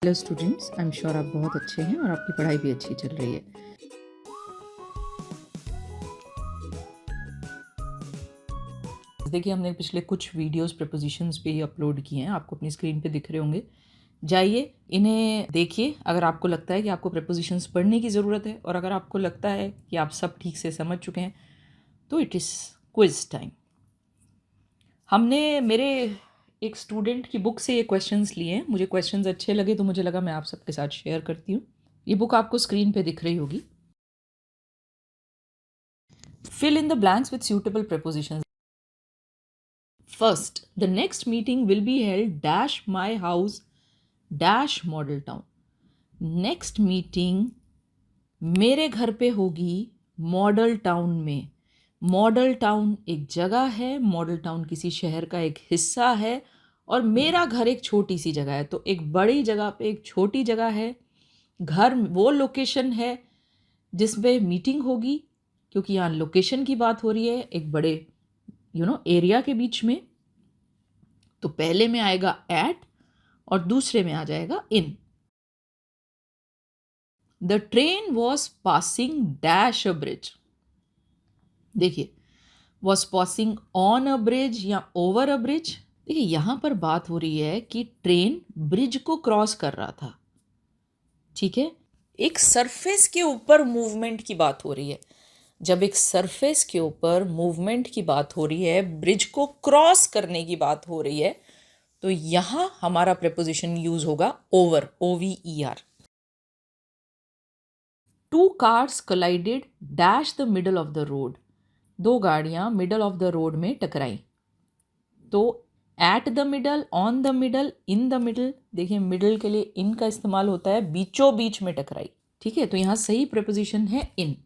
Hello students, I am sure आप बहुत अच्छे हैं और आपकी पढ़ाई भी अच्छी चल रही है। देखिए, हमने पिछले कुछ वीडियोस प्रीपोजिशंस पे ही अपलोड किए हैं, आपको अपनी स्क्रीन पे दिख रहे होंगे। जाइए इन्हें देखिए। अगर आपको लगता है कि आपको प्रीपोजिशंस पढ़ने की ज़रूरत है और अगर आपको लगता है कि आप सब ठीक से समझ चुके हैं तो इट इज़ क्विज टाइम। हमने मेरे एक स्टूडेंट की बुक से ये क्वेश्चंस लिए हैं। मुझे क्वेश्चंस अच्छे लगे तो मुझे लगा मैं आप सबके साथ शेयर करती हूँ। ये बुक आपको स्क्रीन पे दिख रही होगी। Fill in the blanks with suitable prepositions. First, the next meeting will be held dash my house dash model town. Next meeting मेरे घर पे होगी मॉडल टाउन में। मॉडल टाउन एक जगह है, मॉडल टाउन किसी शहर का एक हिस्सा है और मेरा घर एक छोटी सी जगह है। तो एक बड़ी जगह पे एक छोटी जगह है। घर वो लोकेशन है जिसमें मीटिंग होगी, क्योंकि यहाँ लोकेशन की बात हो रही है एक बड़े एरिया के बीच में। तो पहले में आएगा एट और दूसरे में आ जाएगा in. The train was passing dash a bridge. देखिए, was passing on a bridge या ओवर अ ब्रिज। देखिए, यहां पर बात हो रही है कि ट्रेन ब्रिज को क्रॉस कर रहा था। ठीक है, एक सरफेस के ऊपर मूवमेंट की बात हो रही है। जब एक सरफेस के ऊपर मूवमेंट की बात हो रही है, ब्रिज को क्रॉस करने की बात हो रही है, तो यहां हमारा प्रेपोजिशन यूज होगा over, OVER। Two cars collided dash the middle of the road. दो गाड़ियां मिडल ऑफ द रोड में टकराई। तो at the middle, on the middle, in the middle. देखिए, मिडल के लिए इन का इस्तेमाल होता है, बीचों बीच में टकराई। ठीक है, तो यहां सही प्रेपोजिशन है in.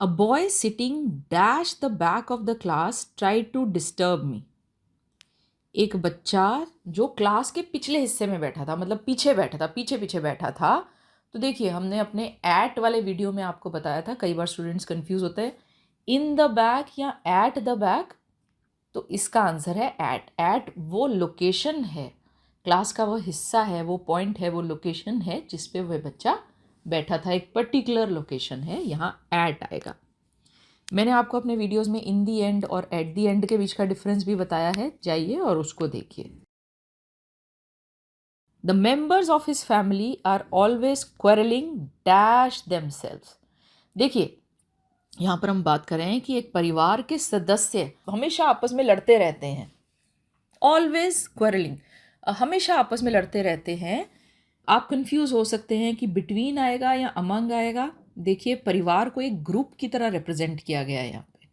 A boy sitting dash the back of the class try to disturb me. एक बच्चा जो क्लास के पिछले हिस्से में बैठा था, मतलब पीछे बैठा था, पीछे पीछे बैठा था। तो देखिए, हमने अपने एट वाले वीडियो में आपको बताया था, कई बार स्टूडेंट्स कंफ्यूज होते हैं इन द बैक या एट द बैक। तो इसका आंसर है एट। एट वो लोकेशन है, क्लास का वो हिस्सा है, वो पॉइंट है, वो लोकेशन है जिस पे वह बच्चा बैठा था। एक पर्टिकुलर लोकेशन है, यहाँ एट आएगा। मैंने आपको अपने वीडियोस में इन दी एंड और एट दी एंड के बीच का डिफरेंस भी बताया है, जाइए और उसको देखिए। The members of his family are always quarrelling dash themselves. देखिए, यहाँ पर हम बात कर रहे हैं कि एक परिवार के सदस्य हमेशा आपस में लड़ते रहते हैं। ऑलवेज क्वेरलिंग, हमेशा आपस में लड़ते रहते हैं। आप कंफ्यूज हो सकते हैं कि बिटवीन आएगा या अमंग आएगा। देखिए, परिवार को एक ग्रुप की तरह रिप्रेजेंट किया गया है यहाँ पे,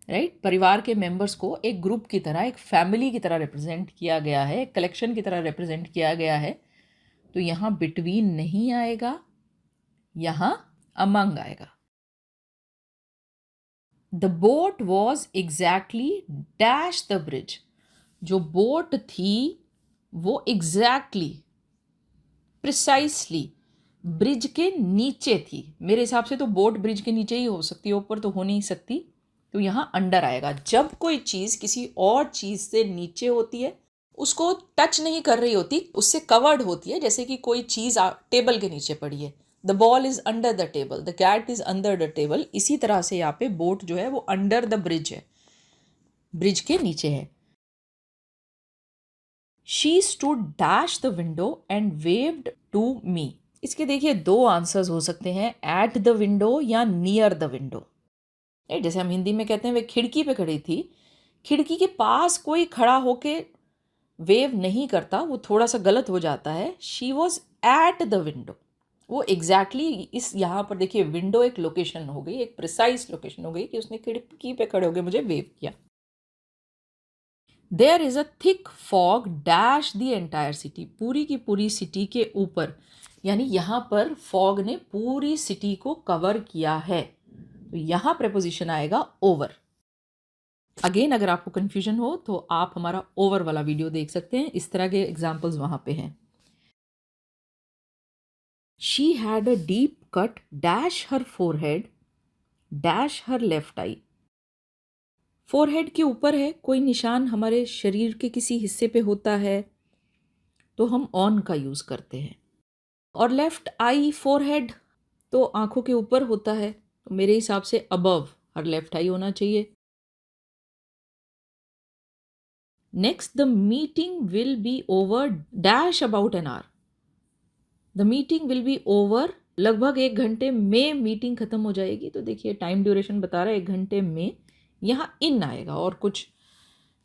राइट। परिवार के मेंबर्स को एक ग्रुप की तरह, एक फैमिली की तरह रिप्रेजेंट किया गया है, एक कलेक्शन की तरह रिप्रेजेंट किया गया है। तो यहाँ बिटवीन नहीं आएगा, यहाँ अमंग आएगा। The boat was exactly dash the bridge. जो बोट थी वो एग्जैक्टली, प्रिसाइसली ब्रिज के नीचे थी। मेरे हिसाब से तो बोट ब्रिज के नीचे ही हो सकती है, ऊपर तो हो नहीं सकती। तो यहाँ अंडर आएगा। जब कोई चीज़ किसी और चीज़ से नीचे होती है, उसको टच नहीं कर रही होती, उससे कवर्ड होती है, जैसे कि कोई चीज़ टेबल के नीचे पड़ी है। The ball is under the table, the cat is under the table. इसी तरह से यहाँ पे बोट जो है वो अंडर द ब्रिज है, ब्रिज के नीचे है। She stood dash the window and waved to me. इसके देखिए दो आंसर्स हो सकते हैं, एट द विंडो या नियर द विंडो। जैसे हम हिंदी में कहते हैं वे खिड़की पे खड़ी थी। खिड़की के पास कोई खड़ा होके वेव नहीं करता, वो थोड़ा सा गलत हो जाता है। She was at the window, वो एग्जैक्टली इस यहाँ पर देखिए, विंडो एक लोकेशन हो गई, एक प्रिसाइज लोकेशन हो गई कि उसने खिड़की पे खड़े होकर मुझे वेव किया। There is a thick fog dash the entire city. पूरी की पूरी सिटी के ऊपर, यानी यहाँ पर फॉग ने पूरी सिटी को कवर किया है। तो यहाँ प्रेपोजिशन आएगा ओवर। अगेन, अगर आपको कंफ्यूजन हो तो आप हमारा ओवर वाला वीडियो देख सकते हैं, इस तरह के एग्जाम्पल्स वहां पे हैं। She had a deep cut dash her forehead dash her left I. Forehead के ऊपर है, कोई निशान हमारे शरीर के किसी हिस्से पे होता है, तो हम ऑन का यूज़ करते हैं। और लेफ्ट आई फोरहेड तो आंखों के ऊपर होता है, तो मेरे हिसाब से अबव हर लेफ्ट आई होना चाहिए। Next, the meeting will be over dash about an hour. The meeting will be over, लगभग 1 घंटे में मीटिंग खत्म हो जाएगी। तो देखिए टाइम ड्यूरेशन बता रहा है 1 घंटे में, यहाँ इन आएगा और कुछ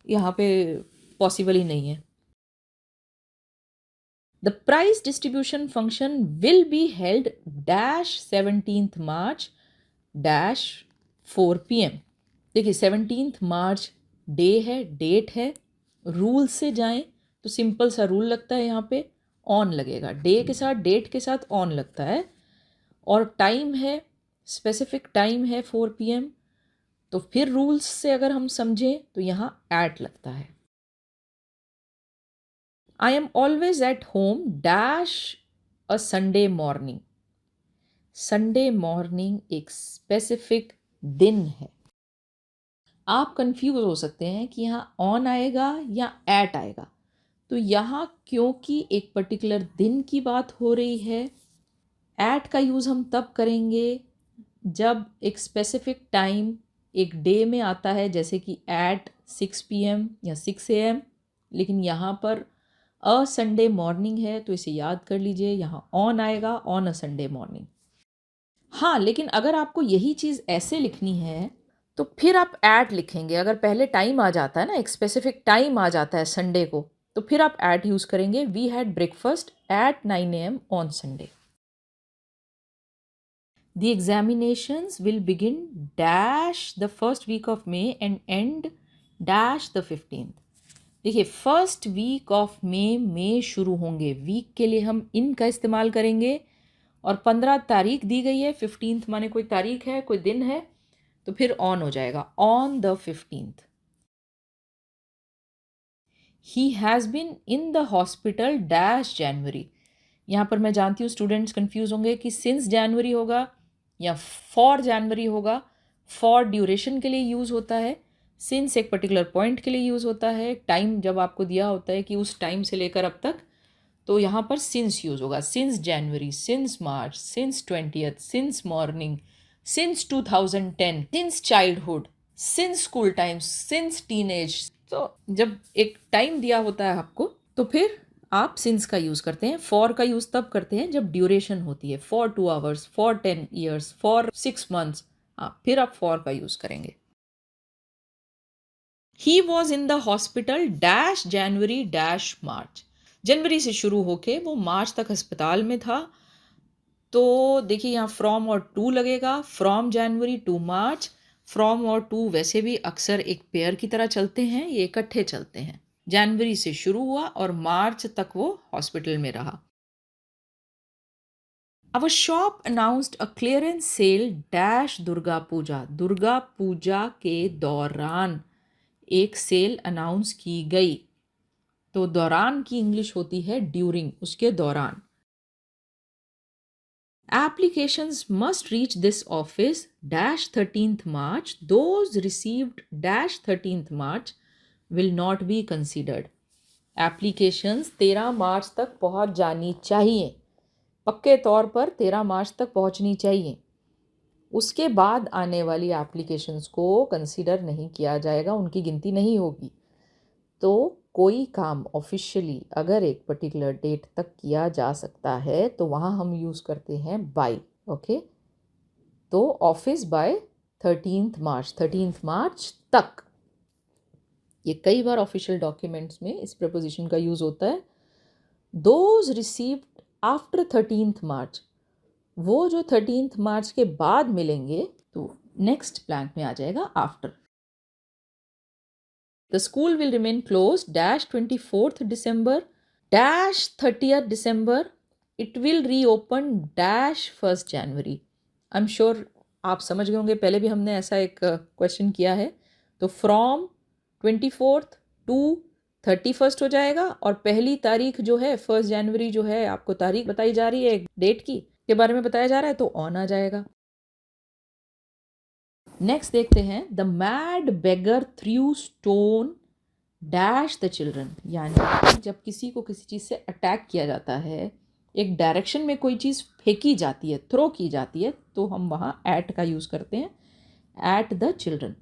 यहाँ पे पॉसिबल ही नहीं है। The prize distribution function will be held dash 17th March dash 4 PM। देखिए 17th मार्च डे है, डेट है। रूल से जाएं तो सिंपल सा रूल लगता है, यहाँ पे ऑन लगेगा, डे के साथ डेट के साथ ऑन लगता है। और टाइम है, स्पेसिफिक टाइम है 4 PM। तो फिर रूल्स से अगर हम समझें तो यहाँ एट लगता है। I am always at home dash a Sunday morning. Sunday morning एक स्पेसिफिक दिन है। आप कंफ्यूज हो सकते हैं कि यहाँ ऑन आएगा या एट आएगा। तो यहाँ क्योंकि एक पर्टिकुलर दिन की बात हो रही है, एट का यूज़ हम तब करेंगे जब एक स्पेसिफिक टाइम एक डे में आता है, जैसे कि एट 6 PM या 6 AM। लेकिन यहाँ पर अ संडे मॉर्निंग है, तो इसे याद कर लीजिए, यहाँ ऑन आएगा, ऑन अ संडे मॉर्निंग। हाँ, लेकिन अगर आपको यही चीज़ ऐसे लिखनी है तो फिर आप एट लिखेंगे। अगर पहले टाइम आ जाता है ना, एक स्पेसिफिक टाइम आ जाता है संडे को, तो फिर आप एट यूज़ करेंगे। We had breakfast at 9 AM on Sunday. The examinations will begin dash the first week of May and end dash the 15th। देखिए फर्स्ट वीक ऑफ मे शुरू होंगे, वीक के लिए हम इन का इस्तेमाल करेंगे। और 15 तारीख दी गई है, 15th माने कोई तारीख है, कोई दिन है, तो फिर ऑन हो जाएगा, on the 15th। He has been in the hospital dash January. यहाँ पर मैं जानती हूँ स्टूडेंट्स कंफ्यूज होंगे कि सिंस जनवरी होगा या फॉर जनवरी होगा। फॉर ड्यूरेशन के लिए यूज़ होता है, सिंस एक पर्टिकुलर पॉइंट के लिए यूज़ होता है, टाइम जब आपको दिया होता है कि उस टाइम से लेकर अब तक, तो यहाँ पर सिंस यूज़ होगा। सिंस जनवरी, सिंस मार्च, since 20th, since morning, since 2010, since childhood, since school times, since teenage. तो जब एक टाइम दिया होता है आपको, तो फिर आप सिंस का यूज़ करते हैं। फॉर का यूज़ तब करते हैं जब ड्यूरेशन होती है, for 2 hours, for 10 years, for 6 months। हाँ, फिर आप फॉर का यूज़ करेंगे। He was in the hospital dash January dash March. जनवरी से शुरू होके वो मार्च तक अस्पताल में था। तो देखिए यहाँ फ्रॉम और टू लगेगा, from January to March. From और टू वैसे भी अक्सर एक पेयर की तरह चलते हैं, ये इकट्ठे चलते हैं। जनवरी से शुरू हुआ और मार्च तक वो हॉस्पिटल में रहा। Our shop announced a clearance sale dash Durga Puja. Durga Puja के दौरान एक सेल अनाउंस की गई। तो दौरान की इंग्लिश होती है ड्यूरिंग, उसके दौरान। Applications must reach this office dash 13th March. Those received dash 13th March will not be considered। Applications 13 मार्च तक पहुंच जानी चाहिए, पक्के तौर पर 13 मार्च तक पहुंचनी चाहिए। उसके बाद आने वाली एप्लीकेशंस को कंसीडर नहीं किया जाएगा, उनकी गिनती नहीं होगी। तो कोई काम ऑफिशियली अगर एक पर्टिकुलर डेट तक किया जा सकता है तो वहाँ हम यूज़ करते हैं बाय। ओके, तो office by 13th March, 13th मार्च तक। ये कई बार ऑफिशियल डॉक्यूमेंट्स में इस प्रपोजिशन का यूज़ होता है। दोज रिसीव्ड आफ्टर 13th मार्च, वो जो 13th मार्च के बाद मिलेंगे, तो नेक्स्ट ब्लैंक में आ जाएगा after. The school will remain closed dash 24th December dash 30th December। It will reopen dash 1st January। I am sure आप समझ गए होंगे, पहले भी हमने ऐसा एक क्वेश्चन किया है। तो फ्रॉम 24th टू 31st हो जाएगा, और पहली तारीख जो है 1st जनवरी जो है, आपको तारीख बताई जा रही है, डेट की के बारे में बताया जा रहा है, तो ऑन आ जाएगा। नेक्स्ट देखते हैं, the mad beggar through stone dash the children, यानी जब किसी को किसी चीज़ से अटैक किया जाता है, एक डायरेक्शन में कोई चीज़ फेंकी जाती है, थ्रो की जाती है, तो हम वहाँ एट का यूज़ करते हैं, at the children.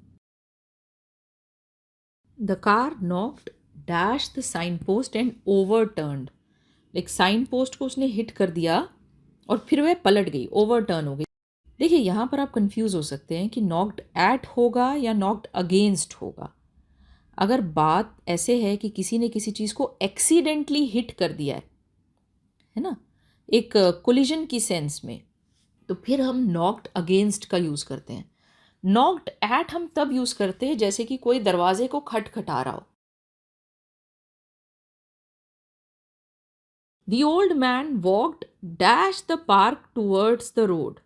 The car knocked dash the sign post and overturned, like sign post को उसने हिट कर दिया और फिर वह पलट गई, ओवरटर्न हो गई। देखिए यहाँ पर आप कंफ्यूज हो सकते हैं कि नॉक्ड एट होगा या नॉक्ड अगेंस्ट होगा। अगर बात ऐसे है कि किसी ने किसी चीज़ को एक्सीडेंटली हिट कर दिया है ना, एक कोलिजन की सेंस में, तो फिर हम नॉक्ड अगेंस्ट का यूज़ करते हैं। नॉक्ड एट हम तब यूज़ करते हैं जैसे कि कोई दरवाजे को खटखटा रहा हो। The old man walked dash the park towards the road.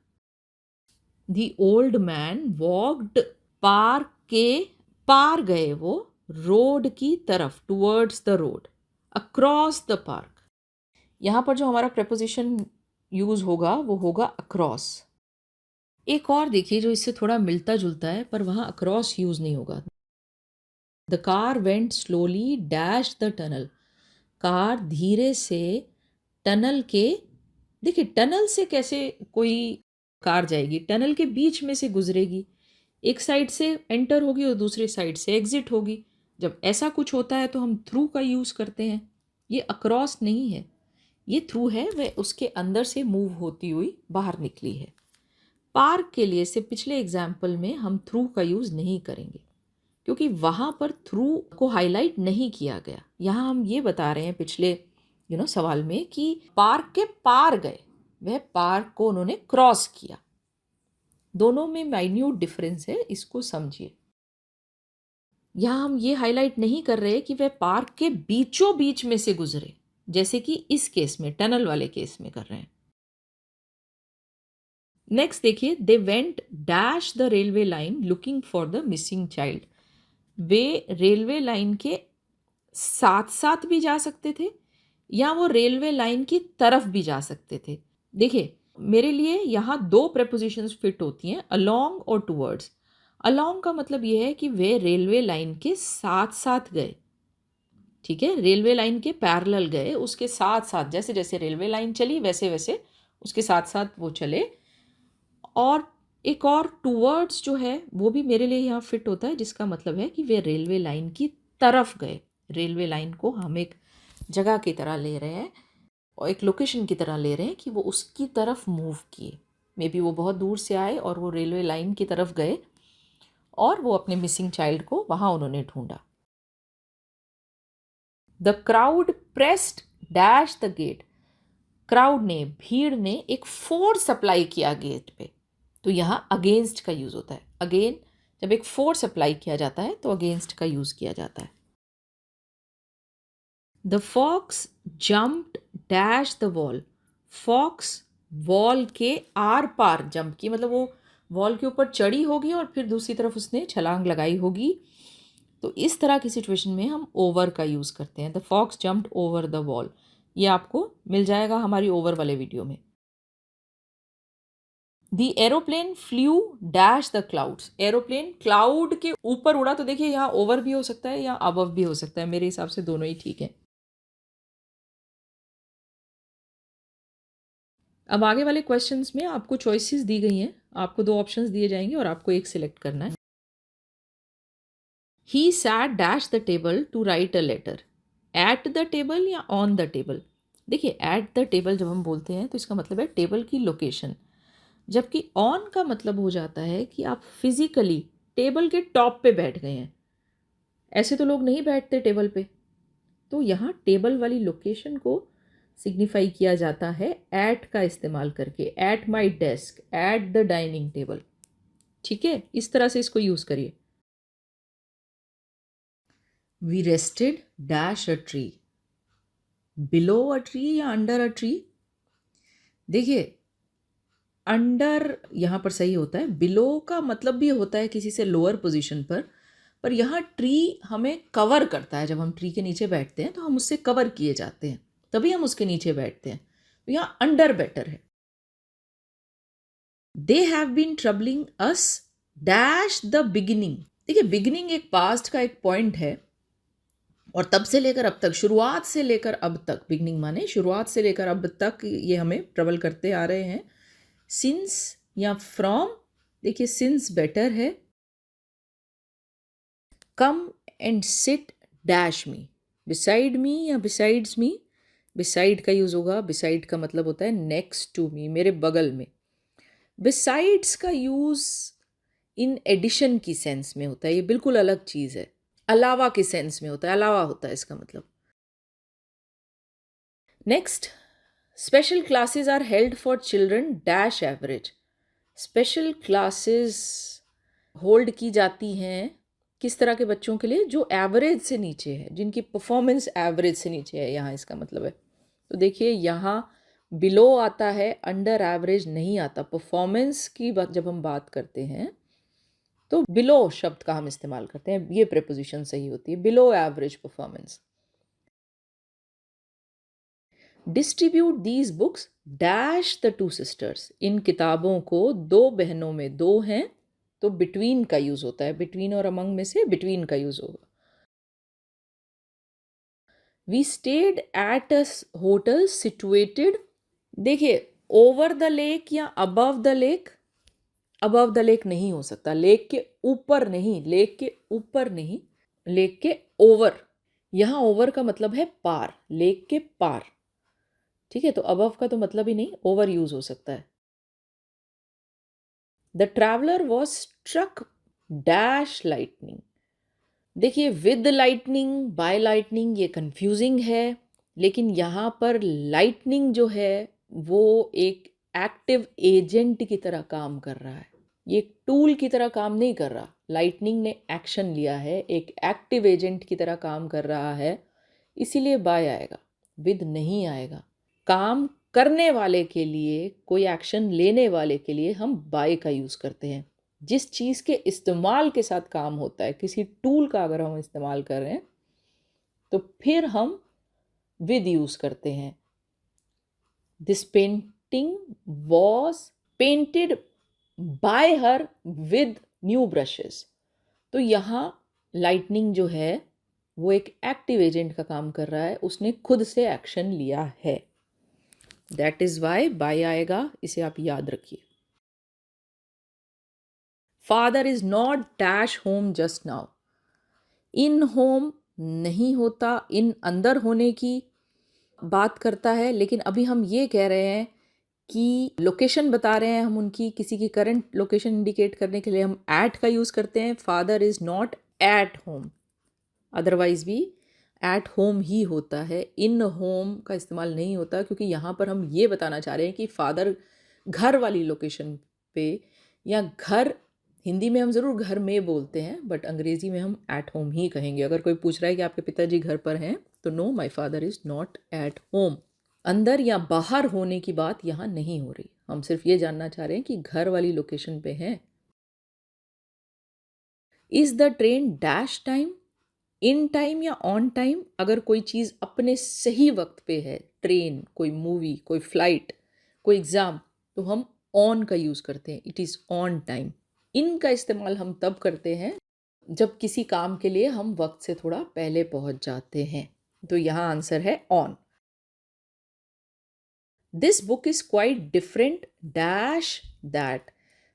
The old man walked, park के पार गए वो, रोड की तरफ, towards the road, across the park. यहाँ पर जो हमारा प्रेपोजिशन यूज होगा वो होगा अक्रॉस। एक और देखिए जो इससे थोड़ा मिलता जुलता है पर वहाँ अक्रॉस यूज नहीं होगा। The car went slowly dash the tunnel, car धीरे से टनल के, देखिए टनल से कैसे कोई कार जाएगी, टनल के बीच में से गुजरेगी, एक साइड से एंटर होगी और दूसरी साइड से एग्जिट होगी। जब ऐसा कुछ होता है तो हम थ्रू का यूज़ करते हैं। ये अक्रॉस नहीं है, ये थ्रू है, वह उसके अंदर से मूव होती हुई बाहर निकली है। पार्क के लिए से पिछले एग्जाम्पल में हम थ्रू का यूज़ नहीं करेंगे क्योंकि वहाँ पर थ्रू को हाईलाइट नहीं किया गया। यहाँ हम ये बता रहे हैं पिछले सवाल में कि पार्क के पार गए, वह पार्क को उन्होंने क्रॉस किया। दोनों में माइन्यूट डिफरेंस है, इसको समझिए। यहाँ हम ये हाईलाइट नहीं कर रहे कि वह पार्क के बीचों बीच में से गुजरे, जैसे कि इस केस में, टनल वाले केस में कर रहे हैं। नेक्स्ट देखिए, they went dash the railway line looking for the missing child. Way railway line के साथ साथ भी जा सकते थे या वो रेलवे लाइन की तरफ भी जा सकते थे। देखिए मेरे लिए यहाँ दो प्रेपोजिशंस फिट होती हैं, अलोंग और टूवर्ड्स। अलोंग का मतलब ये है कि वे रेलवे लाइन के साथ साथ गए, ठीक है, रेलवे लाइन के पैरेलल गए, उसके साथ साथ, जैसे जैसे रेलवे लाइन चली वैसे वैसे उसके साथ साथ वो चले। और एक और टूवर्ड्स जो है वो भी मेरे लिए यहाँ फिट होता है, जिसका मतलब है कि वे रेलवे लाइन की तरफ गए। रेलवे लाइन को हम एक जगह की तरह ले रहे हैं और एक लोकेशन की तरह ले रहे हैं कि वो उसकी तरफ मूव किए। मे बी वो बहुत दूर से आए और वो रेलवे लाइन की तरफ गए और वो अपने मिसिंग चाइल्ड को वहाँ उन्होंने ढूंढा। The crowd pressed dash the gate, crowd ने, भीड़ ने एक फोर्स अप्लाई किया गेट पे, तो यहाँ अगेंस्ट का यूज़ होता है। अगेन जब एक फोर्स अप्लाई किया जाता है तो अगेंस्ट का यूज़ किया जाता है। The fox jumped dash the wall, fox wall के आर पार जंप की, मतलब वो वॉल के ऊपर चढ़ी होगी और फिर दूसरी तरफ उसने छलांग लगाई होगी। तो इस तरह की सिचुएशन में हम ओवर का यूज़ करते हैं। The fox jumped over the wall, ये आपको मिल जाएगा हमारी ओवर वाले वीडियो में। The aeroplane flew dash the clouds, aeroplane cloud के ऊपर उड़ा, तो देखिए यहाँ ओवर भी हो सकता है या अबव भी हो सकता है, मेरे हिसाब से दोनों ही ठीक है। अब आगे वाले क्वेश्चंस में आपको चॉइसेस दी गई हैं, आपको दो ऑप्शंस दिए जाएंगे और आपको एक सिलेक्ट करना है। He sat dash the table to write a letter, at the table या ऑन द टेबल। देखिए एट द टेबल जब हम बोलते हैं तो इसका मतलब है टेबल की लोकेशन, जबकि ऑन का मतलब हो जाता है कि आप फिजिकली टेबल के टॉप पे बैठ गए हैं। ऐसे तो लोग नहीं बैठते टेबल पे, तो यहाँ टेबल वाली लोकेशन को सिग्निफाई किया जाता है एट का इस्तेमाल करके, at my desk, at the dining table. ठीक है, इस तरह से इसको यूज़ करिए। We rested dash a tree, below a tree या अंडर अ ट्री। देखिए अंडर यहाँ पर सही होता है, बिलो का मतलब भी होता है किसी से लोअर पोजीशन पर यहाँ ट्री हमें कवर करता है। जब हम ट्री के नीचे बैठते हैं तो हम उससे कवर किए जाते हैं, तभी हम उसके नीचे बैठते हैं, तो यहाँ अंडर बेटर है। They have been troubling us dash the beginning. देखिए बिगिनिंग एक पास्ट का एक पॉइंट है, और तब से लेकर अब तक, शुरुआत से लेकर अब तक, बिगनिंग माने शुरुआत से लेकर अब तक ये हमें ट्रबल करते आ रहे हैं। सिंस या फ्रॉम, देखिए सिंस बेटर है। Come and sit dash me, beside me या बिसाइड्स मी, बिसाइड का यूज़ होगा। बिसाइड का मतलब होता है नेक्स्ट टू मी, मेरे बगल में। बिसाइड्स का यूज़ इन एडिशन की सेंस में होता है, ये बिल्कुल अलग चीज़ है। अलावा के सेंस में होता है, अलावा होता है इसका मतलब। Next, special classes are held for children dash average. Special classes hold की जाती हैं किस तरह के बच्चों के लिए? जो एवरेज से नीचे है, जिनकी परफॉर्मेंस एवरेज से नीचे है, यहाँ इसका मतलब है। तो देखिए यहाँ बिलो आता है, अंडर एवरेज नहीं आता। परफॉर्मेंस की बात जब हम बात करते हैं तो बिलो शब्द का हम इस्तेमाल करते हैं, ये प्रेपोजिशन सही होती है, below average performance. Distribute these books dash the two sisters. इन किताबों को दो बहनों में, दो हैं तो बिटवीन का यूज होता है, बिटवीन और अमंग में से बिटवीन का यूज होगा। We stayed at a hotel situated, देखिए ओवर द लेक या above the lake. Above the lake नहीं हो सकता, लेक के ऊपर नहीं, लेक के ऊपर नहीं, लेक के ओवर। यहाँ ओवर का मतलब है पार, लेक के पार, ठीक है। तो अबव का तो मतलब ही नहीं, ओवर यूज हो सकता है। The traveller was struck dash lightning. देखिए विद लाइटनिंग, बाय लाइटनिंग, ये कंफ्यूजिंग है, लेकिन यहाँ पर लाइटनिंग जो है वो एक एक्टिव एजेंट की तरह काम कर रहा है, ये एक टूल की तरह काम नहीं कर रहा। लाइटनिंग ने एक्शन लिया है, एक एक्टिव एजेंट की तरह काम कर रहा है, इसीलिए बाय आएगा, विद नहीं आएगा। काम करने वाले के लिए, कोई एक्शन लेने वाले के लिए हम बाय का यूज़ करते हैं। जिस चीज़ के इस्तेमाल के साथ काम होता है, किसी टूल का अगर हम इस्तेमाल कर रहे हैं तो फिर हम विद यूज़ करते हैं। This painting was painted bye her with new brushes. तो यहाँ लाइटनिंग जो है वो एक एक्टिव एजेंट का काम कर रहा है, उसने खुद से एक्शन लिया है। दैट इज वाई बाय आएगा, इसे आप याद रखिए। Father is not dash home just now. In home नहीं होता, इन अंदर होने की बात करता है, लेकिन अभी हम ये कह रहे हैं कि लोकेशन बता रहे हैं हम उनकी, किसी की करंट लोकेशन इंडिकेट करने के लिए हम एट का यूज़ करते हैं। Father is not at home, otherwise भी एट होम ही होता है, इन होम का इस्तेमाल नहीं होता, क्योंकि यहाँ पर हम ये बताना चाह रहे हैं कि फादर घर वाली लोकेशन पे, या घर, हिंदी में हम ज़रूर घर में बोलते हैं बट अंग्रेज़ी में हम एट होम ही कहेंगे। अगर कोई पूछ रहा है कि आपके पिताजी घर पर हैं तो no, my father is not at home. अंदर या बाहर होने की बात यहाँ नहीं हो रही, हम सिर्फ ये जानना चाह रहे हैं कि घर वाली लोकेशन पे हैं। Is the train dash time, in time या ऑन टाइम। अगर कोई चीज़ अपने सही वक्त पे है, ट्रेन, कोई मूवी, कोई फ्लाइट, कोई एग्ज़ाम, तो हम ऑन का यूज़ करते हैं, इट इज़ ऑन टाइम। इन का इस्तेमाल हम तब करते हैं जब किसी काम के लिए हम वक्त से थोड़ा पहले पहुंच जाते हैं, तो यहाँ आंसर है on. This book is quite different dash that.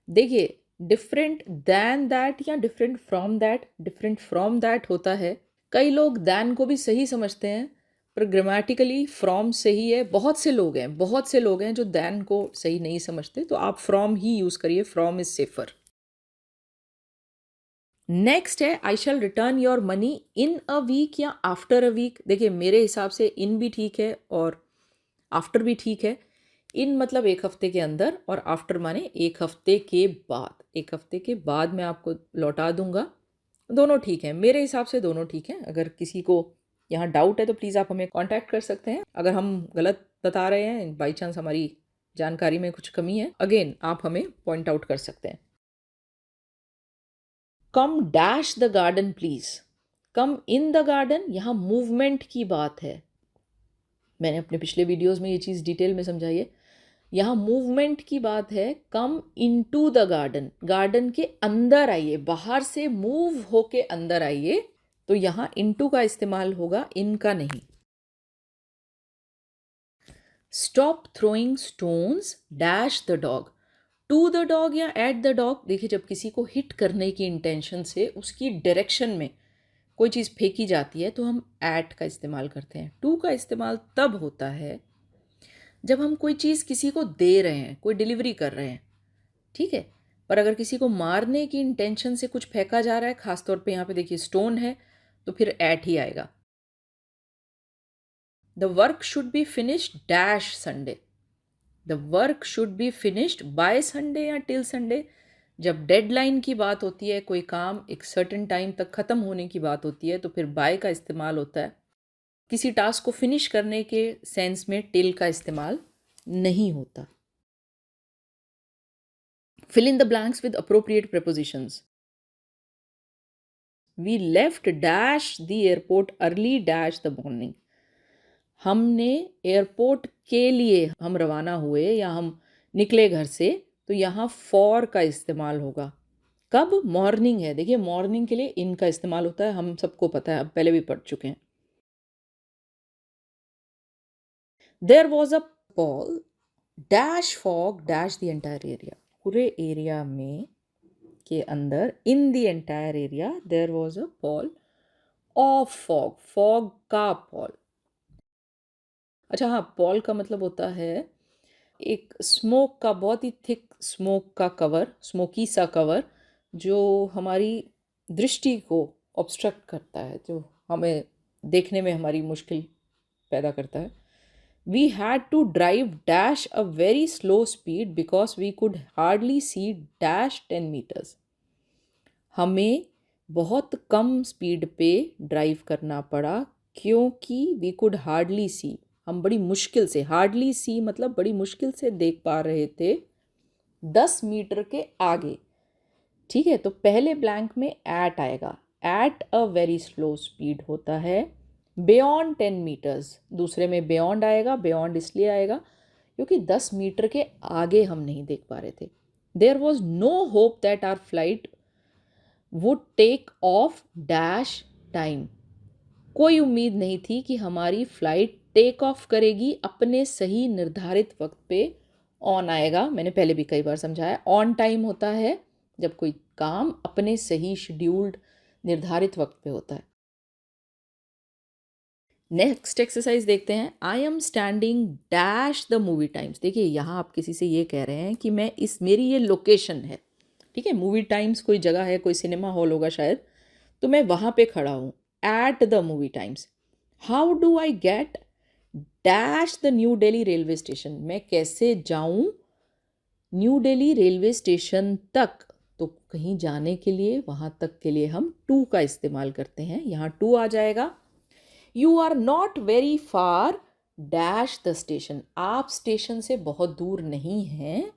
देखिए डिफरेंट दैन दैट या different from that, different from that होता है। कई लोग दैन को भी सही समझते हैं पर ग्रामेटिकली फ्रॉम सही है। बहुत से लोग हैं जो दैन को सही नहीं समझते, तो आप फ्रॉम ही यूज़ करिए, फ्रॉम इज सेफर। नेक्स्ट है I shall return your money in a week या आफ्टर अ वीक। देखिए मेरे हिसाब से इन भी ठीक है और आफ्टर भी ठीक है। इन मतलब एक हफ्ते के अंदर और आफ्टर माने एक हफ्ते के बाद, एक हफ्ते के बाद मैं आपको लौटा दूंगा। दोनों ठीक है, मेरे हिसाब से दोनों ठीक हैं। अगर किसी को यहाँ डाउट है तो प्लीज़ आप हमें कांटेक्ट कर सकते हैं। अगर हम गलत बता रहे हैं, बाई चांस हमारी जानकारी में कुछ कमी है, अगेन आप हमें पॉइंट आउट कर सकते हैं। Come dash the garden please, come in the garden, यहाँ मूवमेंट की बात है। मैंने अपने पिछले वीडियोस में ये चीज़ डिटेल में समझाई है। यहाँ मूवमेंट की बात है, come into the garden, garden के अंदर आइए, बाहर से मूव होके अंदर आइए। तो तो यहाँ इनटू का इस्तेमाल होगा, इन का नहीं। Stop throwing stones dash the dog. To the dog या एट द डॉग, देखिए जब किसी को हिट करने की इंटेंशन से उसकी डायरेक्शन में कोई चीज़ फेंकी जाती है तो हम एट का इस्तेमाल करते हैं। टू का इस्तेमाल तब होता है जब हम कोई चीज़ किसी को दे रहे हैं, कोई डिलीवरी कर रहे हैं, ठीक है। पर अगर किसी को मारने की इंटेंशन से कुछ फेंका जा रहा है, खासतौर पे यहाँ पे देखिए स्टोन है, तो फिर एट ही आएगा। The work should be finished dash Sunday. The work should be finished by Sunday या टिल संडे। जब डेडलाइन की बात होती है, कोई काम एक सर्टेन टाइम तक ख़त्म होने की बात होती है, तो फिर बाय का इस्तेमाल होता है। किसी टास्क को फिनिश करने के सेंस में टिल का इस्तेमाल नहीं होता। Fill in the blanks with appropriate prepositions. We left dash the airport early dash the morning. हमने एयरपोर्ट के लिए हम रवाना हुए या हम निकले घर से, तो यहाँ फॉर का इस्तेमाल होगा। कब? मॉर्निंग है। देखिए मॉर्निंग के लिए इन का इस्तेमाल होता है, हम सबको पता है, अब पहले भी पढ़ चुके हैं। There was a pall dash fog dash the entire area. पूरे एरिया में के अंदर, in the entire area there was a pall of fog. Fog का पॉल। अच्छा हाँ, पॉल का मतलब होता है एक स्मोक का, बहुत ही थिक स्मोक का कवर, स्मोकी सा कवर, जो हमारी दृष्टि को ऑब्स्ट्रक्ट करता है, जो हमें देखने में हमारी मुश्किल पैदा करता है। We had to drive dash a very slow speed because we could hardly see dash 10 metres. हमें बहुत कम स्पीड पे ड्राइव करना पड़ा क्योंकि वी कुड हार्डली सी, हम बड़ी मुश्किल से, हार्डली सी मतलब बड़ी मुश्किल से देख पा रहे थे 10 मीटर के आगे, ठीक है। तो पहले ब्लैंक में एट आएगा, at a very slow speed होता है। बियॉन्ड 10 मीटर्स, दूसरे में बियॉन्ड आएगा। बियॉन्ड इसलिए आएगा क्योंकि 10 मीटर के आगे हम नहीं देख पा रहे थे। There was no hope that our flight would take off dash time. कोई उम्मीद नहीं थी कि हमारी फ्लाइट टेक ऑफ करेगी अपने सही निर्धारित वक्त पे। ऑन आएगा, मैंने पहले भी कई बार समझाया, ऑन टाइम होता है जब कोई काम अपने सही शेड्यूल्ड निर्धारित वक्त पे होता है। नेक्स्ट एक्सरसाइज देखते हैं। I am standing dash the movie times. देखिए यहाँ आप किसी से ये कह रहे हैं कि मैं मेरी ये लोकेशन है, ठीक है। मूवी टाइम्स कोई जगह है, कोई सिनेमा हॉल होगा शायद, तो मैं वहाँ पे खड़ा हूँ, at the movie times. How do I get dash the new Delhi railway station. मैं कैसे जाऊँ न्यू दिल्ली रेलवे स्टेशन तक। तो कहीं जाने के लिए, वहाँ तक के लिए हम टू का इस्तेमाल करते हैं। यहाँ टू आ जाएगा। You are not very far dash the station. आप स्टेशन से बहुत दूर नहीं हैं,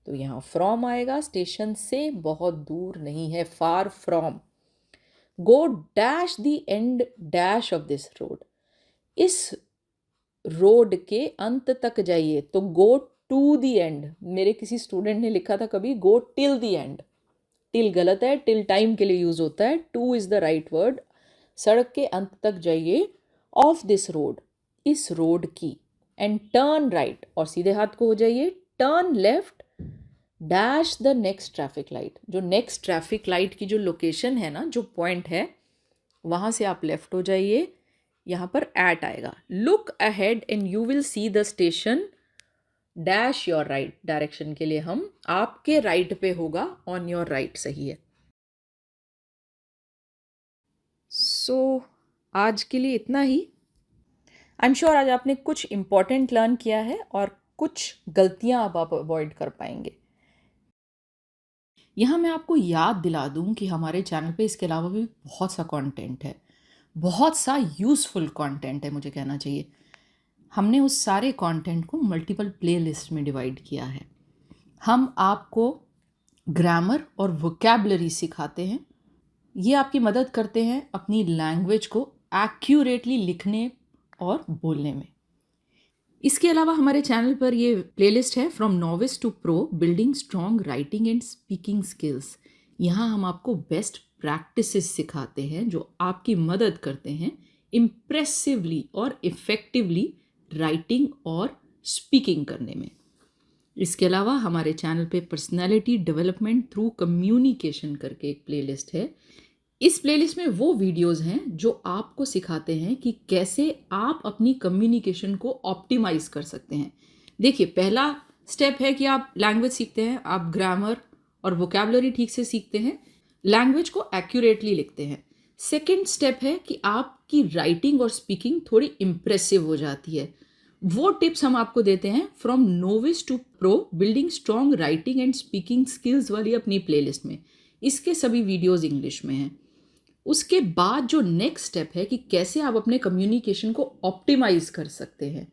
तो यहाँ फ्रॉम आएगा। स्टेशन से बहुत दूर नहीं है, far from. Go dash the end dash of this road. इस रोड के अंत तक जाइए, तो गो टू द एंड। मेरे किसी स्टूडेंट ने लिखा था कभी go till the end. Till गलत है, टिल टाइम के लिए यूज होता है, two is the right word. सड़क के अंत तक जाइए, ऑफ दिस रोड, इस रोड की, एंड टर्न राइट, और सीधे हाथ को हो जाइए, turn left dash the next traffic light. जो नेक्स्ट ट्रैफिक लाइट की जो लोकेशन है ना, जो पॉइंट है, वहाँ से आप लेफ्ट हो जाइए। यहाँ पर एट आएगा। Look ahead and you will see the station dash your right. Direction के लिए हम आपके राइट पे होगा, ऑन योर राइट सही है। सो आज के लिए इतना ही। आई एम श्योर आज आपने कुछ इम्पॉर्टेंट लर्न किया है और कुछ गलतियां अब आप अवॉइड कर पाएंगे। यहाँ मैं आपको याद दिला दूँ कि हमारे चैनल पे इसके अलावा भी बहुत सा कंटेंट है, बहुत सा यूज़फुल कंटेंट है मुझे कहना चाहिए। हमने उस सारे कंटेंट को मल्टीपल प्लेलिस्ट में डिवाइड किया है। हम आपको ग्रामर और वोकैबुलरी सिखाते हैं। ये आपकी मदद करते हैं अपनी लैंग्वेज को एक्यूरेटली लिखने और बोलने में। इसके अलावा हमारे चैनल पर ये प्लेलिस्ट है from novice to pro, building strong writing and speaking skills. यहाँ हम आपको बेस्ट प्रैक्टिसेस सिखाते हैं जो आपकी मदद करते हैं इम्प्रेसिवली और इफ़ेक्टिवली राइटिंग और स्पीकिंग करने में। इसके अलावा हमारे चैनल पे पर्सनैलिटी डेवलपमेंट थ्रू कम्युनिकेशन करके एक प्लेलिस्ट है। इस प्लेलिस्ट में वो वीडियोस हैं जो आपको सिखाते हैं कि कैसे आप अपनी कम्युनिकेशन को ऑप्टिमाइज़ कर सकते हैं। देखिए, पहला स्टेप है कि आप लैंग्वेज सीखते हैं, आप ग्रामर और वोकैबुलरी ठीक से सीखते हैं, लैंग्वेज को एक्यूरेटली लिखते हैं। सेकेंड स्टेप है कि आपकी राइटिंग और स्पीकिंग थोड़ी इम्प्रेसिव हो जाती है। वो टिप्स हम आपको देते हैं from novice to pro building strong writing and speaking skills वाली अपनी प्लेलिस्ट में। इसके सभी वीडियोस इंग्लिश में हैं। उसके बाद जो नेक्स्ट स्टेप है कि कैसे आप अपने कम्युनिकेशन को ऑप्टिमाइज कर सकते हैं,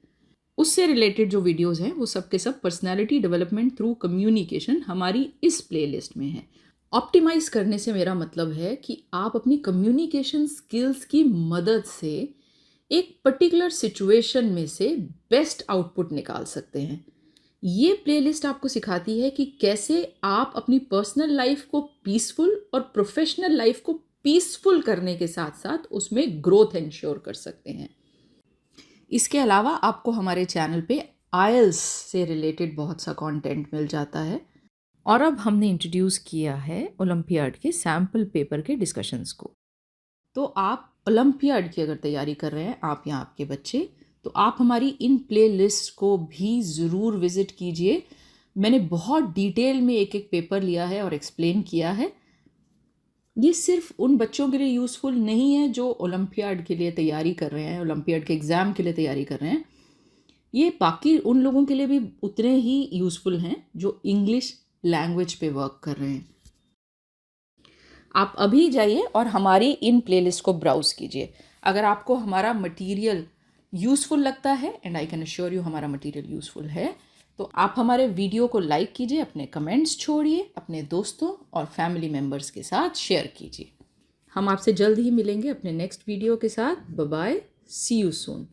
उससे रिलेटेड जो वीडियोस हैं वो सब के सब पर्सनैलिटी डेवलपमेंट थ्रू कम्युनिकेशन हमारी इस प्लेलिस्ट में है। ऑप्टिमाइज करने से मेरा मतलब है कि आप अपनी कम्युनिकेशन स्किल्स की मदद से एक पर्टिकुलर सिचुएशन में से बेस्ट आउटपुट निकाल सकते हैं। ये प्लेलिस्ट आपको सिखाती है कि कैसे आप अपनी पर्सनल लाइफ को पीसफुल और प्रोफेशनल लाइफ को पीसफुल करने के साथ साथ उसमें ग्रोथ इंश्योर कर सकते हैं। इसके अलावा आपको हमारे चैनल पे आईएलटीएस से रिलेटेड बहुत सा कंटेंट मिल जाता है। और अब हमने इंट्रोड्यूस किया है ओलंपियाड के सैम्पल पेपर के डिस्कशंस को। तो आप ओलंपियाड की अगर तैयारी कर रहे हैं, आप या आपके बच्चे, तो आप हमारी इन प्ले लिस्ट को भी ज़रूर विज़िट कीजिए। मैंने बहुत डिटेल में एक एक पेपर लिया है और एक्सप्लेन किया है। ये सिर्फ उन बच्चों के लिए यूज़फुल नहीं है जो ओलंपियाड के लिए तैयारी कर रहे हैं, ओलंपियाड के एग्ज़ाम के लिए तैयारी कर रहे हैं। ये बाकी उन लोगों के लिए भी उतने ही यूज़फुल हैं जो इंग्लिश लैंग्वेज पे वर्क कर रहे हैं। आप अभी जाइए और हमारी इन प्लेलिस्ट को ब्राउज़ कीजिए। अगर आपको हमारा मटेरियल यूज़फुल लगता है, and I can assure you हमारा मटेरियल यूज़फुल है, तो आप हमारे वीडियो को लाइक कीजिए, अपने कमेंट्स छोड़िए, अपने दोस्तों और फैमिली मेम्बर्स के साथ शेयर कीजिए। हम आपसे जल्द ही मिलेंगे अपने नेक्स्ट वीडियो के साथ। Bye bye, see you soon.